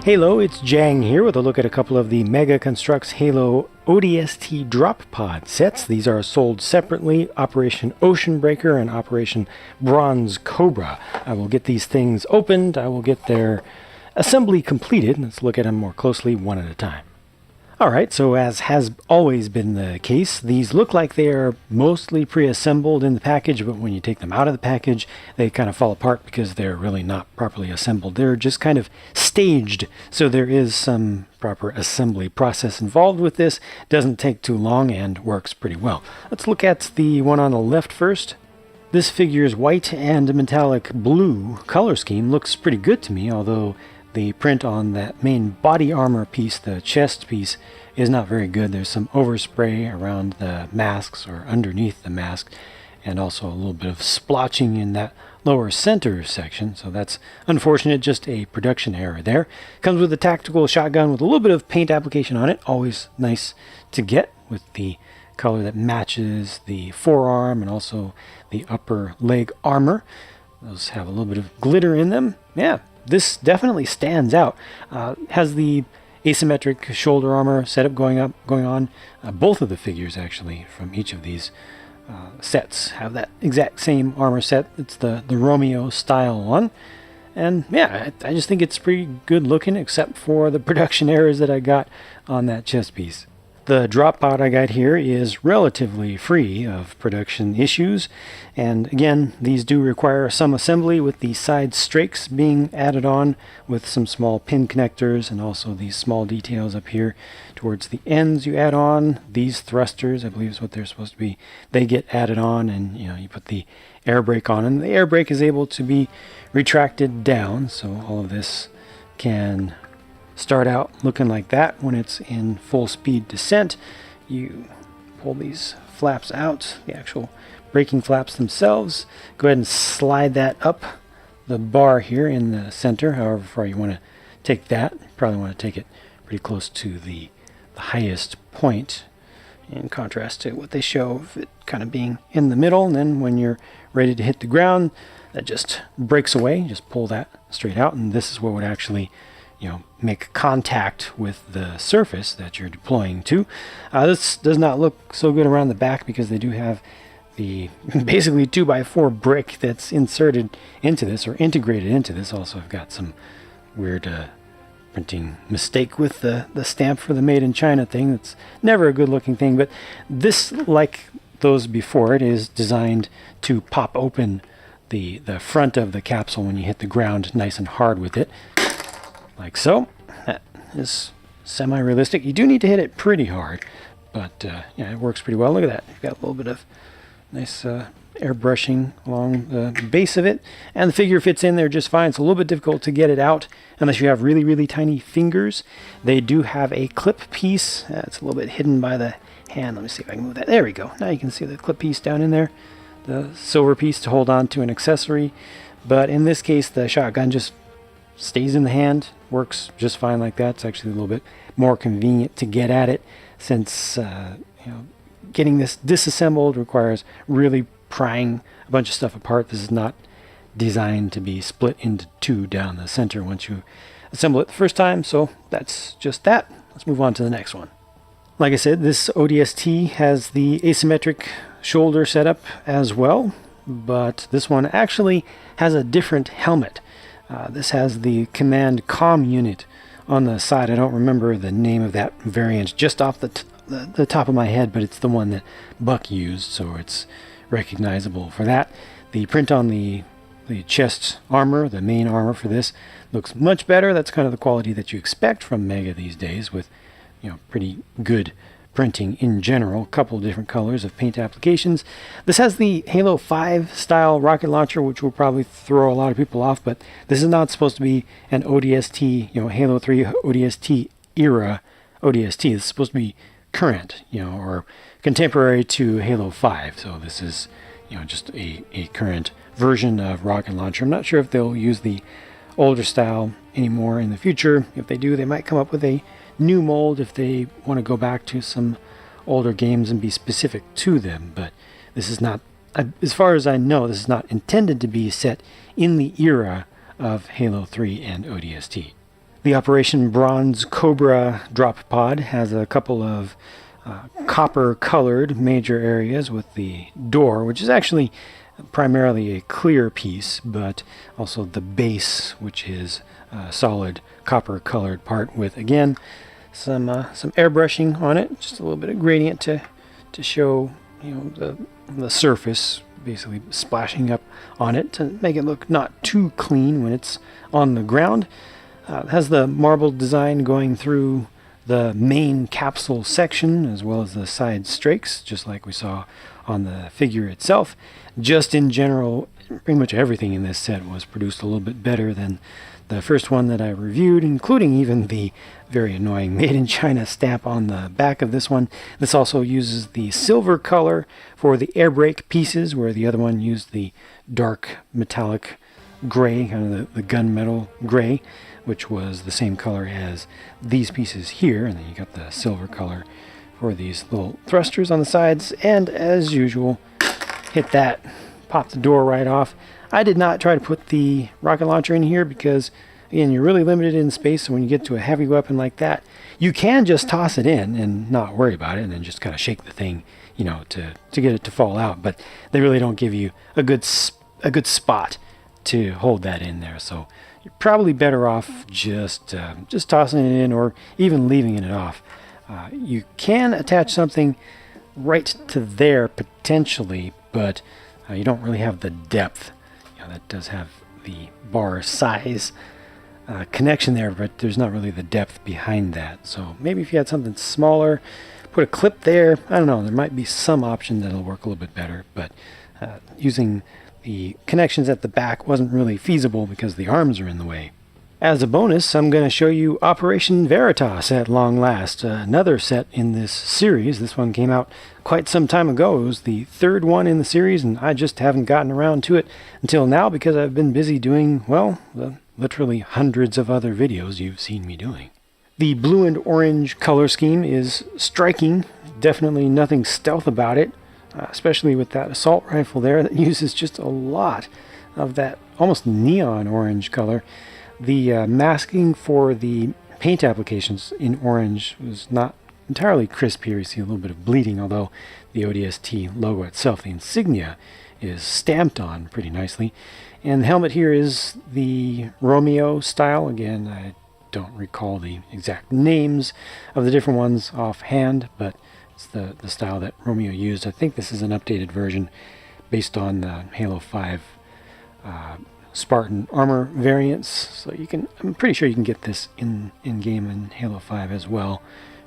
Hello, it's Jang here with a look at a couple of the Mega Construx Halo ODST drop pod sets. These are sold separately, Operation Ocean Breaker and Operation Bronze Cobra. I will get these things opened, I will get their assembly completed. Let's look at them more closely one at a time. Alright, so as has always been the case, these look like they are mostly pre-assembled in the package, but when you take them out of the package, they kind of fall apart because they're really not properly assembled. They're just kind of staged, so there is some proper assembly process involved with this. Doesn't take too long and works pretty well. Let's look at the one on the left first. This figure's white and metallic blue color scheme looks pretty good to me, although the print on that main body armor piece, the chest piece, is not very good. There's some overspray around the masks or underneath the mask, and also a little bit of splotching in that lower center section, so that's unfortunate, just a production error there. Comes with a tactical shotgun with a little bit of paint application on it, always nice to get with the color that matches the forearm and also the upper leg armor. Those have a little bit of glitter in them. Yeah, this definitely stands out. Has the asymmetric shoulder armor setup going on. Both of the figures actually from each of these sets have that exact same armor set. It's the Romeo style one. And yeah, I just think it's pretty good looking, except for the production errors that I got on that chest piece. The drop pod I got here is relatively free of production issues, and again, these do require some assembly, with the side strakes being added on with some small pin connectors, and also these small details up here towards the ends you add on. These thrusters, I believe is what they're supposed to be, they get added on, and you put the air brake on, and the air brake is able to be retracted down, so all of this can start out looking like that. When it's in full speed descent, you pull these flaps out, the actual braking flaps themselves. Go ahead and slide that up the bar here in the center, however far you want to take that. You probably want to take it pretty close to the highest point, in contrast to what they show of it kind of being in the middle. And then when you're ready to hit the ground, that just breaks away. Just pull that straight out, and this is what would actually make contact with the surface that you're deploying to. This does not look so good around the back because they do have the basically 2x4 brick that's inserted into this, or integrated into this. Also, I've got some weird printing mistake with the stamp for the Made in China thing. That's never a good looking thing, but this, like those before it, is designed to pop open the front of the capsule when you hit the ground nice and hard with it. Like so. That is semi-realistic. You do need to hit it pretty hard, but yeah, it works pretty well. Look at that. You've got a little bit of nice airbrushing along the base of it, and the figure fits in there just fine. It's a little bit difficult to get it out unless you have really, really tiny fingers. They do have a clip piece. It's a little bit hidden by the hand. Let me see if I can move that. There we go. Now you can see the clip piece down in there, the silver piece to hold on to an accessory. But in this case, the shotgun just stays in the hand, works just fine like that. It's actually a little bit more convenient to get at it, since getting this disassembled requires really prying a bunch of stuff apart. This is not designed to be split into two down the center once you assemble it the first time, so that's just that. Let's move on to the next one. Like I said, this ODST has the asymmetric shoulder setup as well, but this one actually has a different helmet. This has the command comm unit on the side. I don't remember the name of that variant just off the top of my head, but it's the one that Buck used, so it's recognizable for that. The print on the chest armor, the main armor for this, looks much better. That's kind of the quality that you expect from Mega these days, with pretty good printing in general. A couple of different colors of paint applications. This has the Halo 5 style rocket launcher, which will probably throw a lot of people off, but this is not supposed to be an ODST, Halo 3 ODST era ODST. This is supposed to be current, or contemporary to Halo 5. So this is, just a current version of rocket launcher. I'm not sure if they'll use the older style anymore in the future. If they do, they might come up with a new mold if they want to go back to some older games and be specific to them. But this is not, as far as I know, this is not intended to be set in the era of Halo 3 and ODST. The Operation Bronze Cobra drop pod has a couple of copper colored major areas with the door, which is actually primarily a clear piece, but also the base, which is a solid copper colored part with, again, some airbrushing on it, just a little bit of gradient to show, you know, the surface basically splashing up on it to make it look not too clean when it's on the ground. It has the marble design going through the main capsule section as well as the side strakes, just like we saw on the figure itself. Just in general, pretty much everything in this set was produced a little bit better than the first one that I reviewed, including even the very annoying Made in China stamp on the back of this one. This also uses the silver color for the air brake pieces, where the other one used the dark metallic gray, kind of the gunmetal gray, which was the same color as these pieces here. And then you got the silver color for these little thrusters on the sides. And as usual, hit that, pop the door right off. I did not try to put the rocket launcher in here because, again, you're really limited in space. So when you get to a heavy weapon like that, you can just toss it in and not worry about it, and then just kind of shake the thing, you know, to get it to fall out. But they really don't give you a good spot to hold that in there. So you're probably better off just tossing it in, or even leaving it off. You can attach something right to there potentially, but you don't really have the depth. You know, that does have the bar size connection there, but there's not really the depth behind that. So maybe if you had something smaller, put a clip there. I don't know, there might be some option that'll work a little bit better, but using the connections at the back wasn't really feasible because the arms are in the way. As a bonus, I'm going to show you Operation Veritas at long last, another set in this series. This one came out quite some time ago. It was the third one in the series, and I just haven't gotten around to it until now because I've been busy doing, well, literally hundreds of other videos you've seen me doing. The blue and orange color scheme is striking. Definitely nothing stealth about it, especially with that assault rifle there that uses just a lot of that almost neon orange color. The masking for the paint applications in orange was not entirely crisp here. You see a little bit of bleeding, although the ODST logo itself, the insignia, is stamped on pretty nicely. And the helmet here is the Romeo style. Again, I don't recall the exact names of the different ones offhand, but it's the style that Romeo used. I think this is an updated version based on the Halo 5 Spartan armor variants, so I'm pretty sure you can get this in game in Halo 5 as well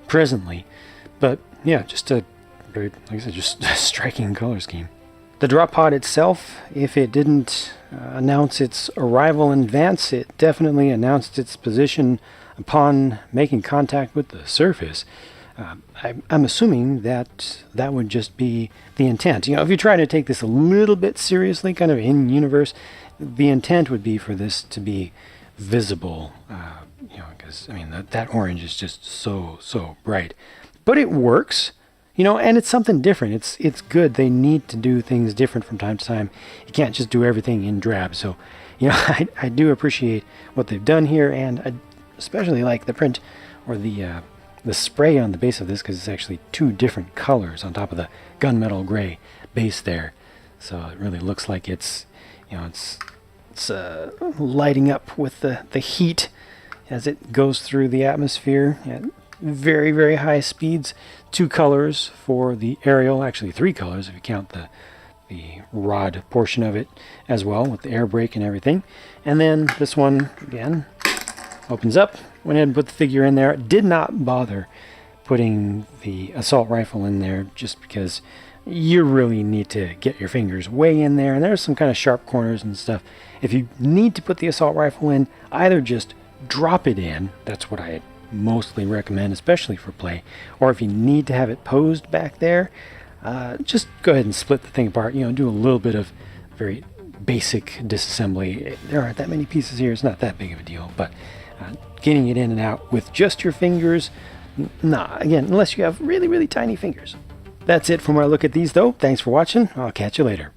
presently. But yeah, just a very, like I said, just a striking color scheme. The drop pod itself, if it didn't announce its arrival in advance, it definitely announced its position upon making contact with the surface. I'm assuming that would just be the intent. You know, if you're trying to take this a little bit seriously, kind of in universe, the intent would be for this to be visible. You know, because I mean that orange is just so bright, but it works. You know, and it's something different. It's good. They need to do things different from time to time. You can't just do everything in drab. So, you know, I do appreciate what they've done here, and I especially like the print or the spray on the base of this, because it's actually two different colors on top of the gunmetal gray base there. So it really looks like it's, you know, it's lighting up with the heat as it goes through the atmosphere at very, very high speeds. Two colors for the aerial, actually three colors if you count the rod portion of it as well, with the air brake and everything. And then this one again opens up. Went ahead and put the figure in there. Did not bother putting the assault rifle in there just because you really need to get your fingers way in there, and there's some kind of sharp corners and stuff. If you need to put the assault rifle in, either just drop it in. That's what I mostly recommend, especially for play. Or if you need to have it posed back there, just go ahead and split the thing apart. You know, do a little bit of very basic disassembly. There aren't that many pieces here. It's not that big of a deal, but getting it in and out with just your fingers, nah, again, unless you have really, really tiny fingers. That's it from our look at these, though. Thanks for watching. I'll catch you later.